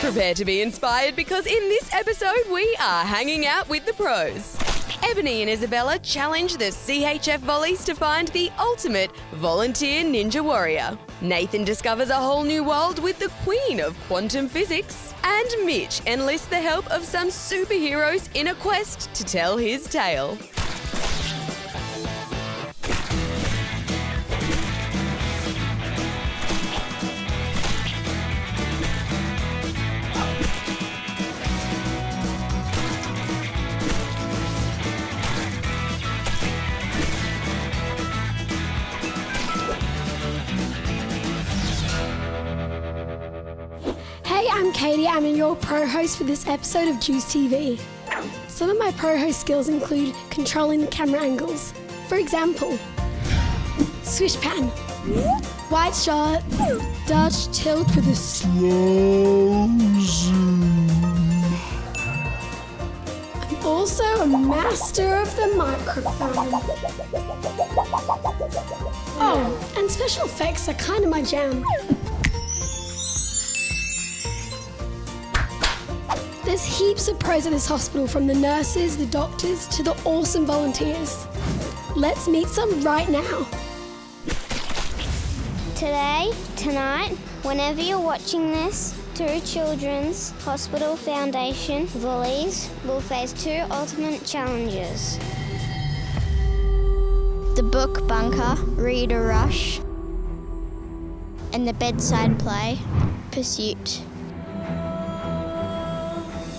Prepare to be inspired because in this episode we are hanging out with the pros. Ebony and Isabella challenge the CHF volleys to find the ultimate volunteer ninja warrior. Nathan discovers a whole new world with the queen of quantum physics. And Mitch enlists the help of some superheroes in a quest to tell his tale. Hey, I'm Katie. I'm your pro host for this episode of Juice TV. Some of my pro host skills include controlling the camera angles. For example, swish pan, wide shot, Dutch tilt with a slow zoom. I'm also a master of the microphone. Oh, and special effects are kind of my jam. There's heaps of pros at this hospital, from the nurses, the doctors, to the awesome volunteers. Let's meet some right now. Today, tonight, whenever you're watching this, through Children's Hospital Foundation, volleys will face two ultimate challenges. The book bunker, Reader Rush, and the bedside play, Pursuit.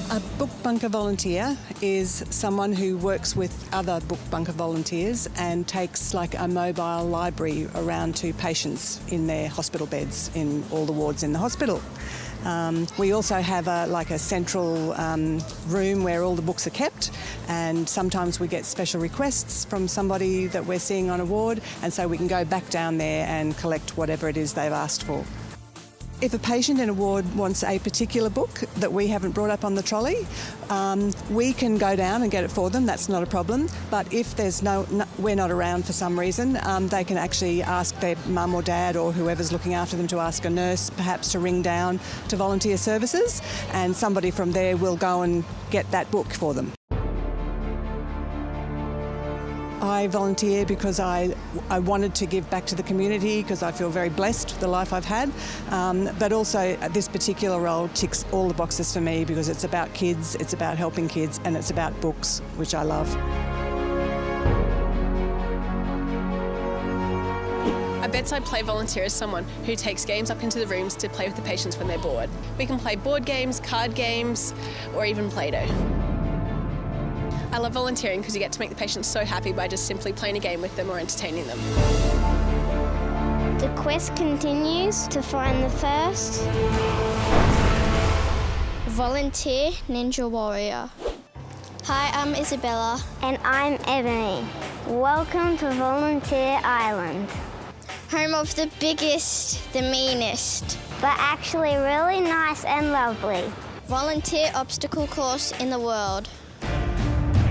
A book bunker volunteer is someone who works with other book bunker volunteers and takes like a mobile library around to patients in their hospital beds in all the wards in the hospital. We also have a central room where all the books are kept, and sometimes we get special requests from somebody that we're seeing on a ward, and so we can go back down there and collect whatever it is they've asked for. If a patient in a ward wants a particular book that we haven't brought up on the trolley, we can go down and get it for them. That's not a problem. But if we're not around for some reason, they can actually ask their mum or dad or whoever's looking after them to ask a nurse perhaps to ring down to volunteer services, and somebody from there will go and get that book for them. I volunteer because I wanted to give back to the community, because I feel very blessed with the life I've had, but also this particular role ticks all the boxes for me because it's about kids, it's about helping kids, and it's about books, which I love. A bedside play volunteer is someone who takes games up into the rooms to play with the patients when they're bored. We can play board games, card games, or even Play-Doh. I love volunteering because you get to make the patients so happy by just simply playing a game with them or entertaining them. The quest continues to find the first volunteer ninja warrior. Hi, I'm Isabella. And I'm Ebony. Welcome to Volunteer Island. Home of the biggest, the meanest, but actually really nice and lovely volunteer obstacle course in the world.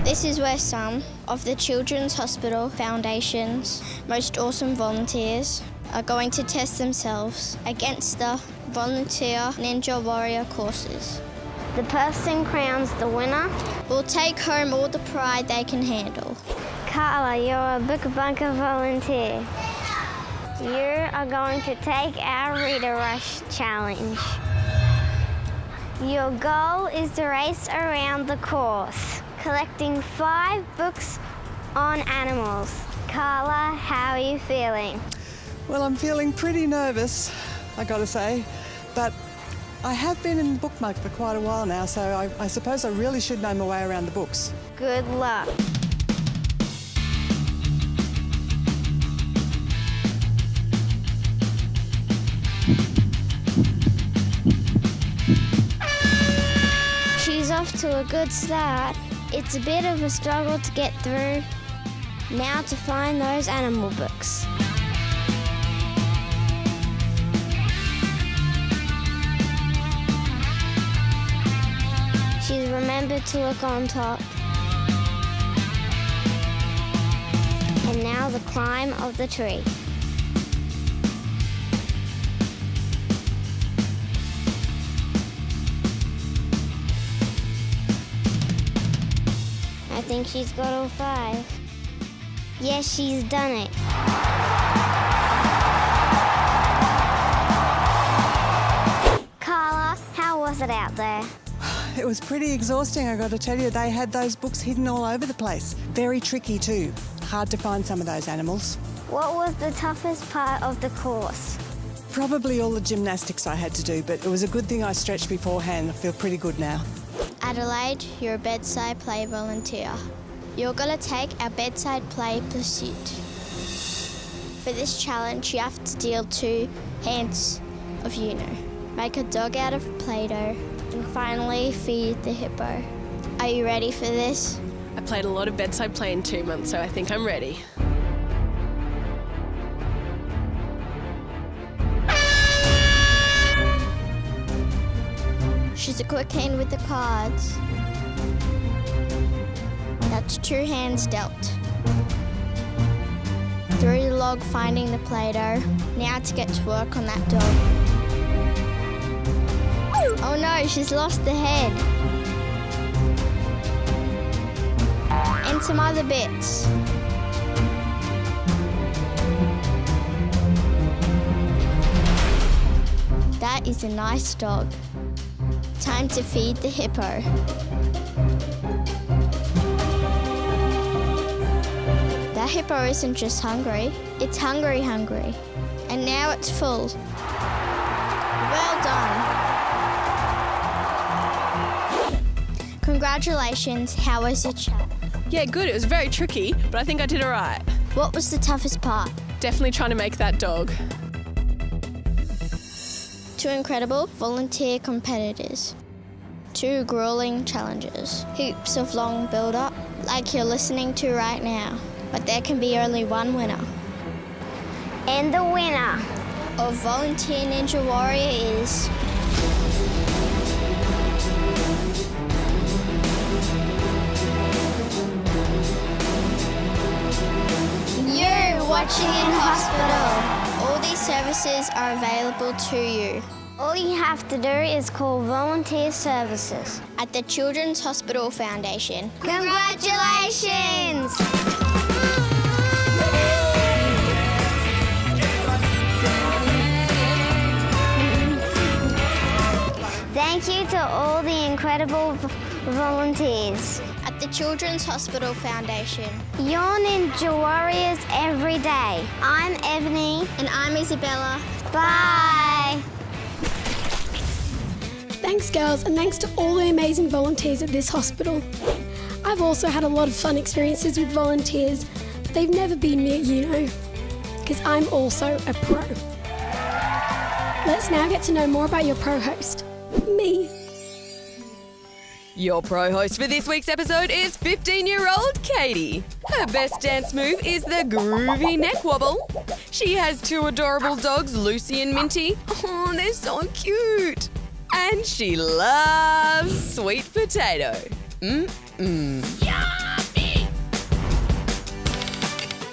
This is where some of the Children's Hospital Foundation's most awesome volunteers are going to test themselves against the Volunteer Ninja Warrior courses. The person crowns the winner will take home all the pride they can handle. Carla, you're a book bunker volunteer. You are going to take our Reader Rush challenge. Your goal is to race around the course, collecting 5 books on animals. Carla, how are you feeling? Well, I'm feeling pretty nervous, I gotta say, but I have been in the bookmark for quite a while now, so I suppose I really should know my way around the books. Good luck. She's off to a good start. It's a bit of a struggle to get through. Now to find those animal books. She's remembered to look on top. And now the climb of the tree. think she's got all 5. Yes, she's done it. Carla, how was it out there? It was pretty exhausting, I got to tell you. They had those books hidden all over the place. Very tricky too. Hard to find some of those animals. What was the toughest part of the course? Probably all the gymnastics I had to do, but it was a good thing I stretched beforehand. I feel pretty good now. Adelaide, you're a bedside play volunteer. You're going to take our bedside play pursuit. For this challenge, you have to deal 2 hands of make a dog out of Play-Doh, and finally feed the hippo. Are you ready for this? I played a lot of bedside play in 2 months, so I think I'm ready. She's a quick hand with the cards. That's 2 hands dealt. Through the log finding the Play-Doh. Now to get to work on that dog. Oh no, she's lost the head. And some other bits. That is a nice dog. Time to feed the hippo. That hippo isn't just hungry, it's hungry. And now it's full. Well done. Congratulations, how was your chat? Yeah, good. It was very tricky, but I think I did all right. What was the toughest part? Definitely trying to make that dog. 2 incredible volunteer competitors. 2 grueling challenges. Heaps of long build-up, like you're listening to right now. But there can be only one winner. And the winner of Volunteer Ninja Warrior is... you, watching in hospital. All these services are available to you. All you have to do is call Volunteer Services at the Children's Hospital Foundation. Congratulations! Thank you to all the incredible volunteers at the Children's Hospital Foundation. You're Ninja Warriors every day. I'm Ebony. And I'm Isabella. Bye! Thanks, girls, and thanks to all the amazing volunteers at this hospital. I've also had a lot of fun experiences with volunteers, but they've never been me at because I'm also a pro. Let's now get to know more about your pro host, me. Your pro host for this week's episode is 15-year-old Katie. Her best dance move is the groovy neck wobble. She has 2 adorable dogs, Lucy and Minty. Oh, they're so cute. And she loves sweet potato. Yummy!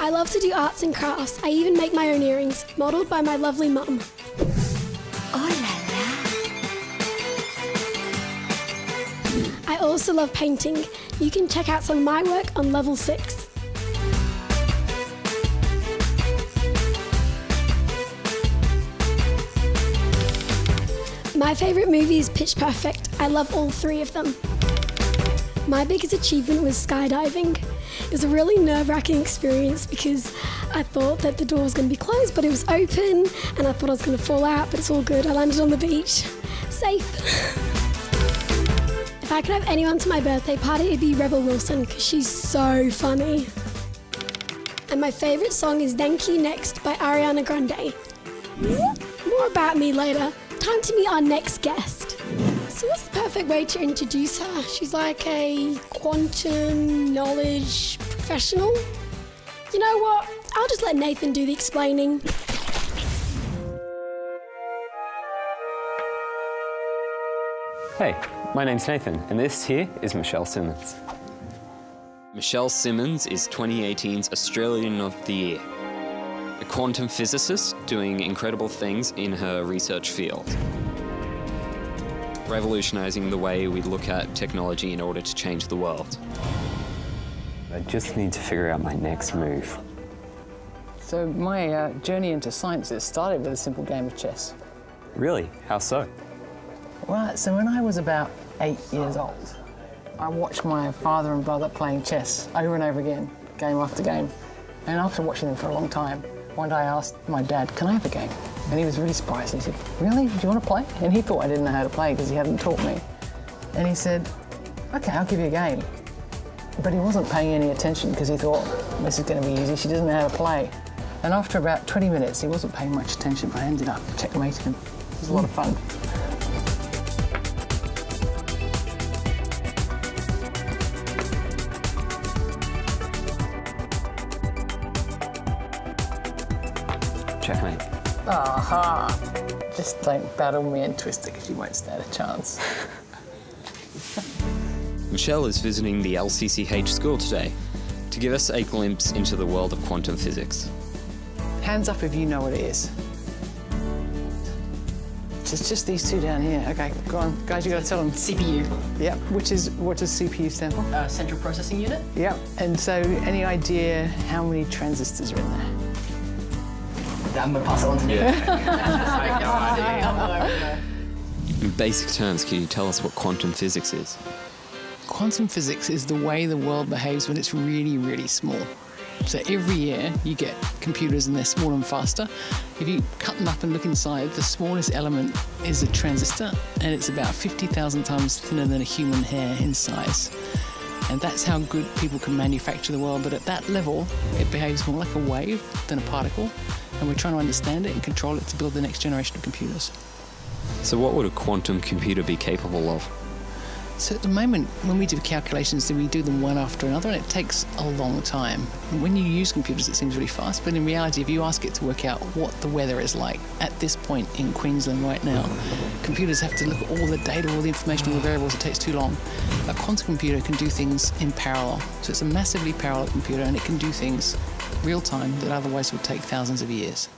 I love to do arts and crafts. I even make my own earrings, modelled by my lovely mum. I also love painting. You can check out some of my work on level 6. My favourite movie is Pitch Perfect. I love all 3 of them. My biggest achievement was skydiving. It was a really nerve-wracking experience because I thought that the door was going to be closed, but it was open, and I thought I was going to fall out, but it's all good. I landed on the beach. Safe. If I could have anyone to my birthday party, it'd be Rebel Wilson because she's so funny. And my favourite song is Thank You Next by Ariana Grande. More about me later. Time to meet our next guest. So what's the perfect way to introduce her? She's like a quantum knowledge professional. You know what? I'll just let Nathan do the explaining. Hey, my name's Nathan, and this here is Michelle Simmons. Michelle Simmons is 2018's Australian of the Year, a quantum physicist doing incredible things in her research field, revolutionising the way we look at technology in order to change the world. I just need to figure out my next move. So my journey into sciences started with a simple game of chess. Really? How so? Well, so when I was about 8 years old, I watched my father and brother playing chess over and over again, game after game. And after watching them for a long time, one day I asked my dad, can I have a game? And he was really surprised. He said, really? Do you want to play? And he thought I didn't know how to play because he hadn't taught me. And he said, okay, I'll give you a game. But he wasn't paying any attention because he thought, this is going to be easy, she doesn't know how to play. And after about 20 minutes, he wasn't paying much attention, but I ended up checkmating him. It was a lot of fun. Checkmate. Aha! Just don't battle me and twist it because you won't stand a chance. Michelle is visiting the LCCH school today to give us a glimpse into the world of quantum physics. Hands up if you know what it is. It's just these two down here. Okay, go on. Guys, you got to tell them. CPU. Yep. What does CPU stand for? Central Processing Unit. Yep. And so, any idea how many transistors are in there? I'm going to pass it on to you. In basic terms, can you tell us what quantum physics is? Quantum physics is the way the world behaves when it's really, really small. So every year you get computers and they're smaller and faster. If you cut them up and look inside, the smallest element is a transistor, and it's about 50,000 times thinner than a human hair in size. And that's how good people can manufacture the world. But at that level, it behaves more like a wave than a particle, and we're trying to understand it and control it to build the next generation of computers. So what would a quantum computer be capable of? So at the moment, when we do calculations, we do them one after another, and it takes a long time. And when you use computers, it seems really fast, but in reality, if you ask it to work out what the weather is like at this point in Queensland right now, computers have to look at all the data, all the information, all the variables. It takes too long. A quantum computer can do things in parallel. So it's a massively parallel computer, and it can do things real time that otherwise would take thousands of years.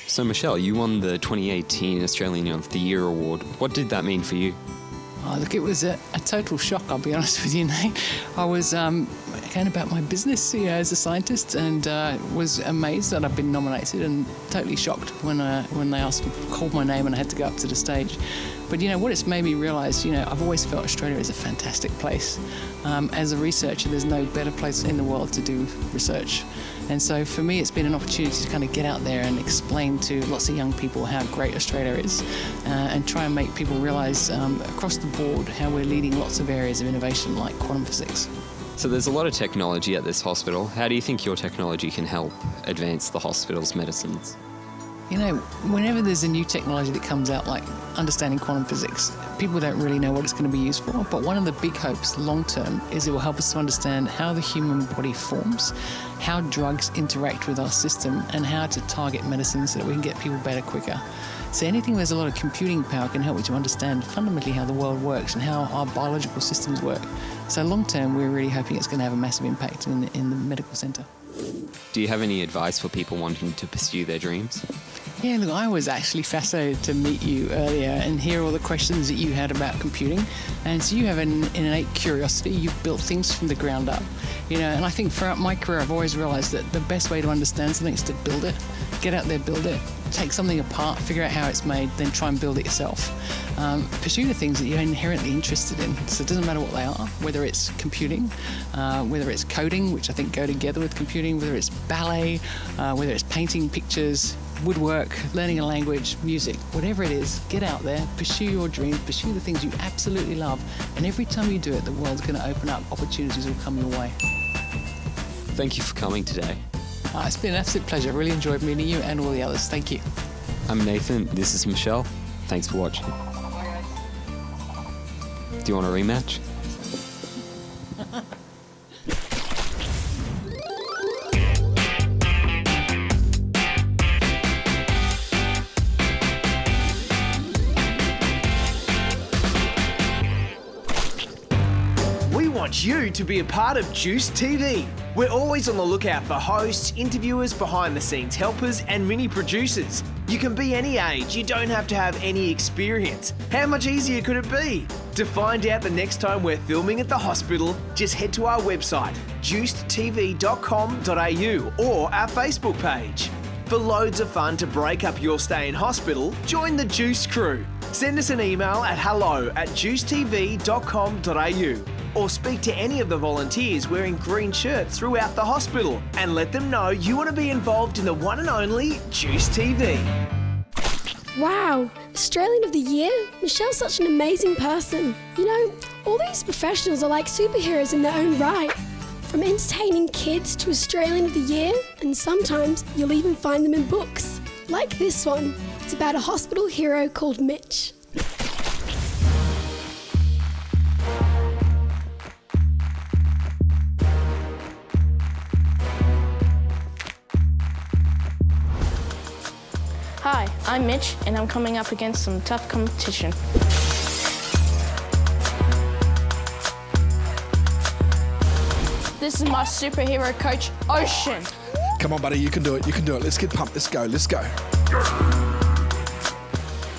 So Michelle, you won the 2018 Australian of the Year award. What did that mean for you? Oh, look, it was a total shock, I'll be honest with you, Nate. I was going about my business as a scientist, and was amazed that I'd been nominated, and totally shocked when they called my name and I had to go up to the stage. But what it's made me realise, I've always felt Australia is a fantastic place. As a researcher, there's no better place in the world to do research. And so for me, it's been an opportunity to kind of get out there and explain to lots of young people how great Australia is, and try and make people realise across the board how we're leading lots of areas of innovation like quantum physics. So there's a lot of technology at this hospital. How do you think your technology can help advance the hospital's medicines? Whenever there's a new technology that comes out, like understanding quantum physics, people don't really know what it's going to be used for. But one of the big hopes long term is it will help us to understand how the human body forms, how drugs interact with our system, and how to target medicines so that we can get people better quicker. So anything where there's a lot of computing power can help you to understand fundamentally how the world works and how our biological systems work. So long term, we're really hoping it's going to have a massive impact in the medical centre. Do you have any advice for people wanting to pursue their dreams? Yeah, look, I was actually fascinated to meet you earlier and hear all the questions that you had about computing. And so you have an innate curiosity. You've built things from the ground up. And I think throughout my career, I've always realised that the best way to understand something is to build it. Get out there, build it. Take something apart, figure out how it's made, then try and build it yourself. Pursue the things that you're inherently interested in. So it doesn't matter what they are, whether it's computing, whether it's coding, which I think go together with computing, whether it's ballet, whether it's painting pictures, woodwork, learning a language, music, whatever it is, get out there, pursue your dreams, pursue the things you absolutely love, and every time you do it, the world's going to open up, opportunities will come your way. Thank you for coming today. It's been an absolute pleasure. I really enjoyed meeting you and all the others. Thank you. I'm Nathan, this is Michelle. Thanks for watching. Do you want a rematch? We want you to be a part of Juice TV. We're always on the lookout for hosts, interviewers, behind-the-scenes helpers, and mini producers. You can be any age, you don't have to have any experience. How much easier could it be? To find out the next time we're filming at the hospital, just head to our website, juicedtv.com.au, or our Facebook page. For loads of fun to break up your stay in hospital, join the Juice crew. Send us an email at hello@juicetv.com.au or speak to any of the volunteers wearing green shirts throughout the hospital and let them know you want to be involved in the one and only Juice TV. Wow, Australian of the Year? Michelle's such an amazing person. You know, all these professionals are like superheroes in their own right. From entertaining kids to Australian of the Year, and sometimes you'll even find them in books. Like this one. It's about a hospital hero called Mitch. Hi, I'm Mitch, and I'm coming up against some tough competition. This is my superhero coach, Ocean. Come on, buddy, you can do it, Let's get pumped, let's go.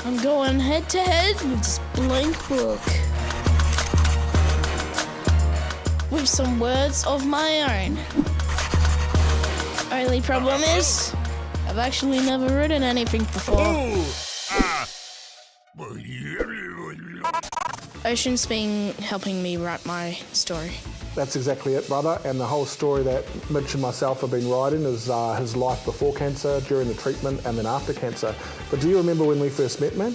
I'm going head to head with this blank book. With some words of my own. Only problem is, I've actually never written anything before. Ocean's been helping me write my story. That's exactly it, brother. And the whole story that Mitch and myself have been writing is his life before cancer, during the treatment, and then after cancer. But do you remember when we first met, man?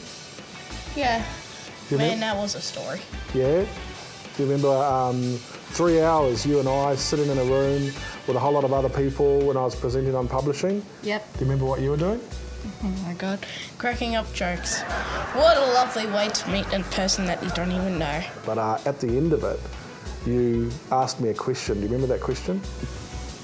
Yeah. Man, that was a story. Yeah? Do you remember 3 hours, you and I, sitting in a room with a whole lot of other people when I was presenting on publishing? Yep. Do you remember what you were doing? Oh my God. Cracking up jokes. What a lovely way to meet a person that you don't even know. But at the end of it, you asked me a question. Do you remember that question?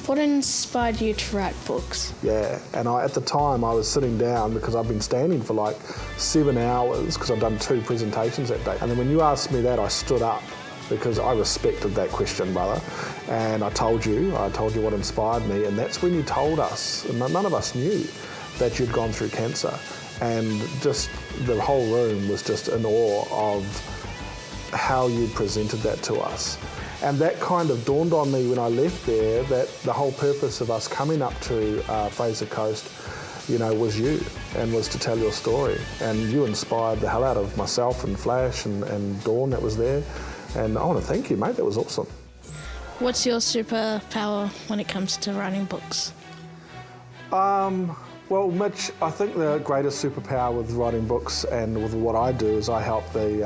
What inspired you to write books? Yeah, and at the time I was sitting down because I've been standing for like 7 hours because I've done 2 presentations that day. And then when you asked me that, I stood up because I respected that question, brother. And I told you what inspired me, and that's when you told us, and none of us knew, that you'd gone through cancer. And just the whole room was just in awe of how you presented that to us. And that kind of dawned on me when I left there, that the whole purpose of us coming up to Fraser Coast, was you, and was to tell your story. And you inspired the hell out of myself and Flash and Dawn that was there. And I want to thank you, mate. That was awesome. What's your superpower when it comes to writing books? Well, Mitch, I think the greatest superpower with writing books and with what I do is I help the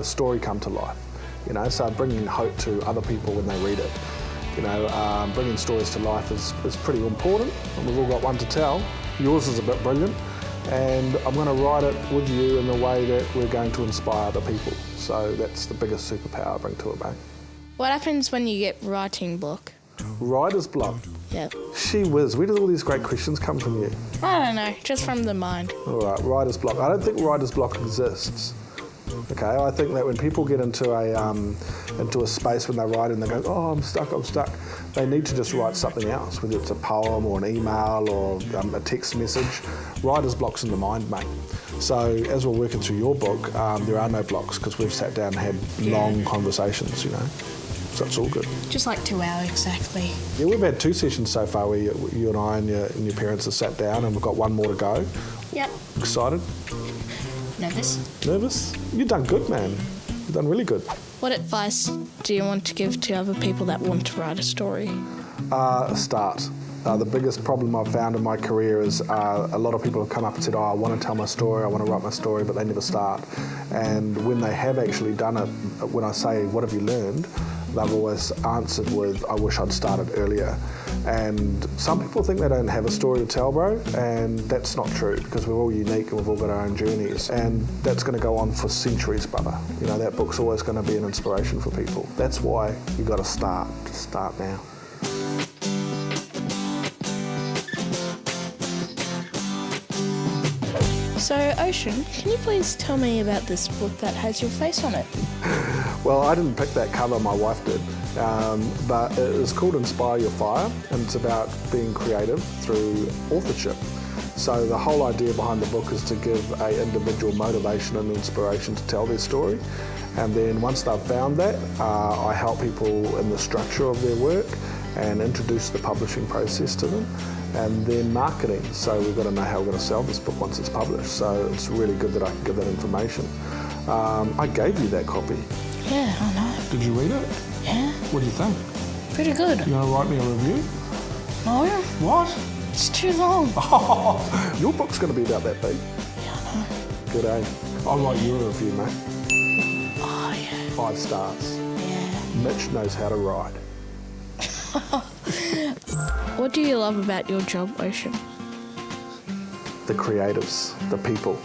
story come to life. So bringing hope to other people when they read it. Bringing stories to life is pretty important, and we've all got one to tell. Yours is a bit brilliant, and I'm going to write it with you in the way that we're going to inspire other people. So that's the biggest superpower I bring to it, mate. What happens when you get writing block? Writer's block? Yeah. Gee whiz, where did all these great questions come from you? I don't know, just from the mind. All right, writer's block. I don't think writer's block exists. Okay, I think that when people get into a space when they're writing, they go, oh, I'm stuck. They need to just write something else, whether it's a poem or an email or a text message. Writer's block's in the mind, mate. So as we're working through your book, there are no blocks because we've sat down and had long conversations, So it's all good. Just like 2 hours exactly. Yeah, we've had 2 sessions so far where you and I and your parents have sat down, and we've got one more to go. Yep. Excited? Nervous. Nervous? You've done good, man. You've done really good. What advice do you want to give to other people that want to write a story? Start. The biggest problem I've found in my career is a lot of people have come up and said, I want to tell my story, I want to write my story, but they never start. And when they have actually done it, when I say, what have you learned? They've always answered with, I wish I'd started earlier. And some people think they don't have a story to tell, bro, and that's not true, because we're all unique and we've all got our own journeys. And that's going to go on for centuries, brother. That book's always going to be an inspiration for people. That's why you've got to start. Just start now. So, Ocean, can you please tell me about this book that has your face on it? Well, I didn't pick that cover, my wife did. But it is called Inspire Your Fire, and it's about being creative through authorship. So the whole idea behind the book is to give an individual motivation and inspiration to tell their story. And then once they've found that, I help people in the structure of their work and introduce the publishing process to them. And then marketing. So we've got to know how we're going to sell this book once it's published. So it's really good that I can give that information. I gave you that copy. Yeah, I know. Did you read it? Yeah. What do you think? Pretty good. You want to write me a review? No. What? It's too long. Your book's going to be about that big. Yeah, I know. Good, eh? I'll write you a review, mate. Oh, yeah. 5 stars. Yeah. Mitch knows how to ride. What do you love about your job, Ocean? The creatives, the people.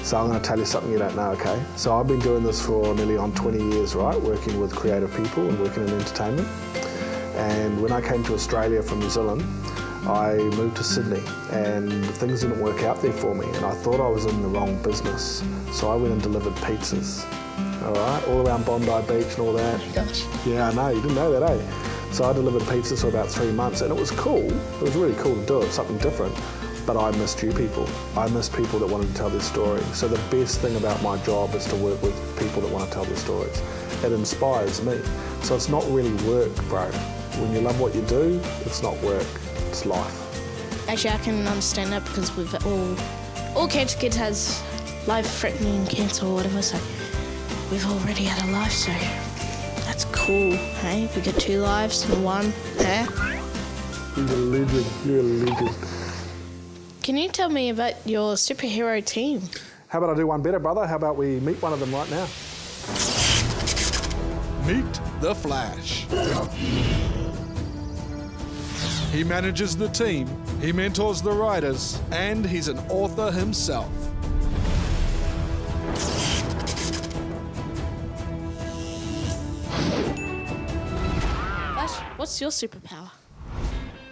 So I'm going to tell you something you don't know, okay? So I've been doing this for nearly on 20 years, right? Working with creative people and working in entertainment. And when I came to Australia from New Zealand, I moved to Sydney and things didn't work out there for me and I thought I was in the wrong business. So I went and delivered pizzas, all right? All around Bondi Beach and all that. Oh my gosh. Yeah, I know, you didn't know that, eh? So I delivered pizzas for about 3 months and it was cool. It was really cool to do it, something different. But I missed you people. I missed people that wanted to tell their story. So the best thing about my job is to work with people that want to tell their stories. It inspires me. So it's not really work, bro. When you love what you do, it's not work, it's life. Actually, I can understand that because we've all cancer kids has life-threatening cancer or whatever, so we've already had a life, so that's cool, hey? We get 2 lives in 1, eh? You're a legend, you're a legend. Can you tell me about your superhero team? How about I do one better, brother? How about we meet one of them right now? Meet the Flash. He manages the team, he mentors the writers, and he's an author himself. Flash, what's your superpower?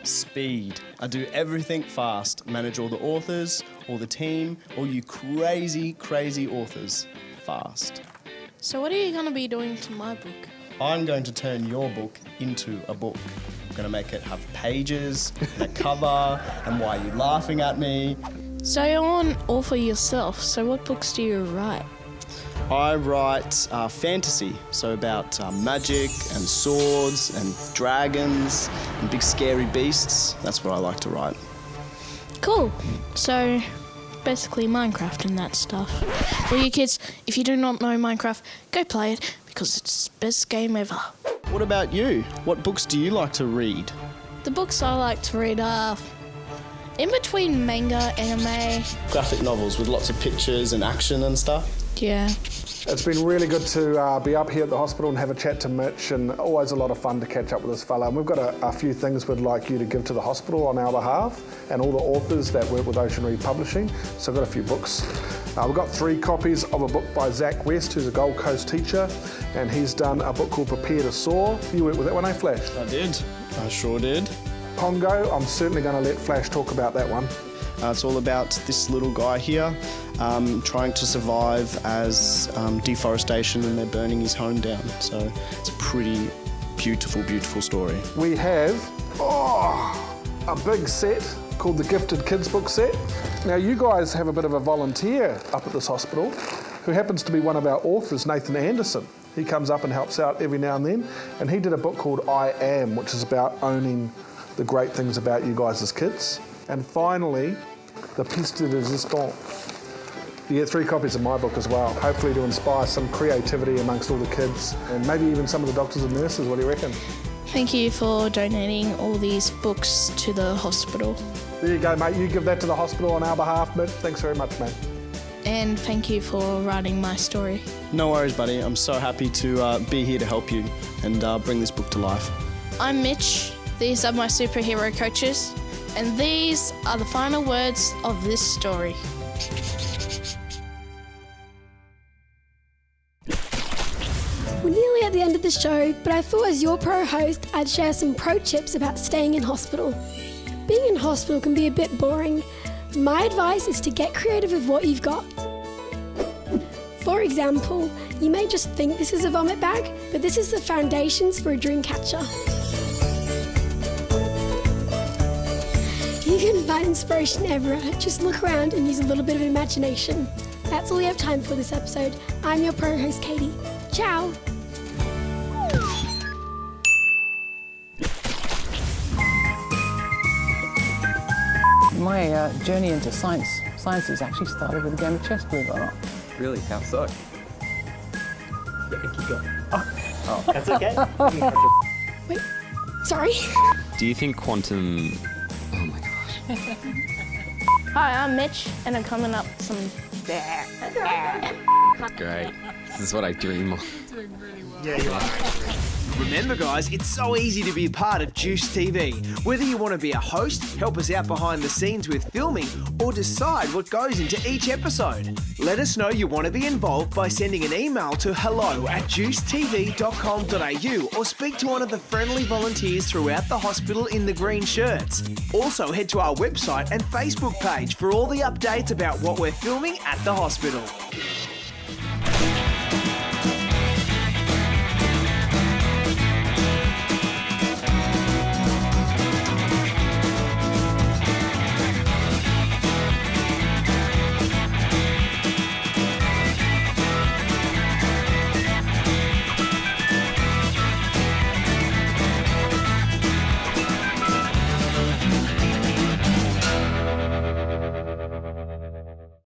Speed. I do everything fast. Manage all the authors, all the team, all you crazy, crazy authors. Fast. So what are you going to be doing to my book? I'm going to turn your book into a book. I'm going to make it have pages, and a cover, and why are you laughing at me? So you're an author yourself, so what books do you write? I write fantasy, so about magic and swords and dragons and big scary beasts. That's what I like to write. Cool. So basically Minecraft and that stuff. For you kids, if you do not know Minecraft, go play it because it's the best game ever. What about you? What books do you like to read? The books I like to read are in between manga, anime. Graphic novels with lots of pictures and action and stuff. Yeah. It's been really good to be up here at the hospital and have a chat to Mitch, and always a lot of fun to catch up with this fella. And we've got a few things we'd like you to give to the hospital on our behalf and all the authors that work with Ocean Reed Publishing. So I've got a few books. We've got 3 copies of a book by Zach West, who's a Gold Coast teacher, and he's done a book called Prepare to Soar. You worked with that one, eh, Flash? I did. I sure did. Pongo, I'm certainly going to let Flash talk about that one. It's all about this little guy here trying to survive as deforestation and they're burning his home down. So it's a pretty beautiful, beautiful story. We have a big set called the Gifted Kids book set. Now you guys have a bit of a volunteer up at this hospital who happens to be one of our authors, Nathan Anderson. He comes up and helps out every now and then, and he did a book called I Am, which is about owning the great things about you guys as kids. And finally, the piece de resistance. You get 3 copies of my book as well, hopefully to inspire some creativity amongst all the kids and maybe even some of the doctors and nurses. What do you reckon? Thank you for donating all these books to the hospital. There you go, mate. You give that to the hospital on our behalf, Mitch. Thanks very much, mate. And thank you for writing my story. No worries, buddy. I'm so happy to be here to help you and bring this book to life. I'm Mitch. These are my superhero coaches. And these are the final words of this story. We're nearly at the end of the show, but I thought as your pro host, I'd share some pro tips about staying in hospital. Being in hospital can be a bit boring. My advice is to get creative with what you've got. For example, you may just think this is a vomit bag, but this is the foundations for a dream catcher. You can without inspiration ever, just look around and use a little bit of imagination. That's all we have time for this episode. I'm your pro-host, Katie. Ciao! My journey into sciences actually started with a game of chess, believe it or not. Really? How so? Yeah, keep going. Oh, that's okay. Wait, sorry? Do you think quantum... Oh my gosh. Hi, I'm Mitch, and I'm coming up with some... Great. This is what I dream of. Yeah, you are. Remember, guys, it's so easy to be a part of Juice TV. Whether you want to be a host, help us out behind the scenes with filming, or decide what goes into each episode. Let us know you want to be involved by sending an email to hello@juicetv.com.au or speak to one of the friendly volunteers throughout the hospital in the green shirts. Also, head to our website and Facebook page for all the updates about what we're filming at the hospital.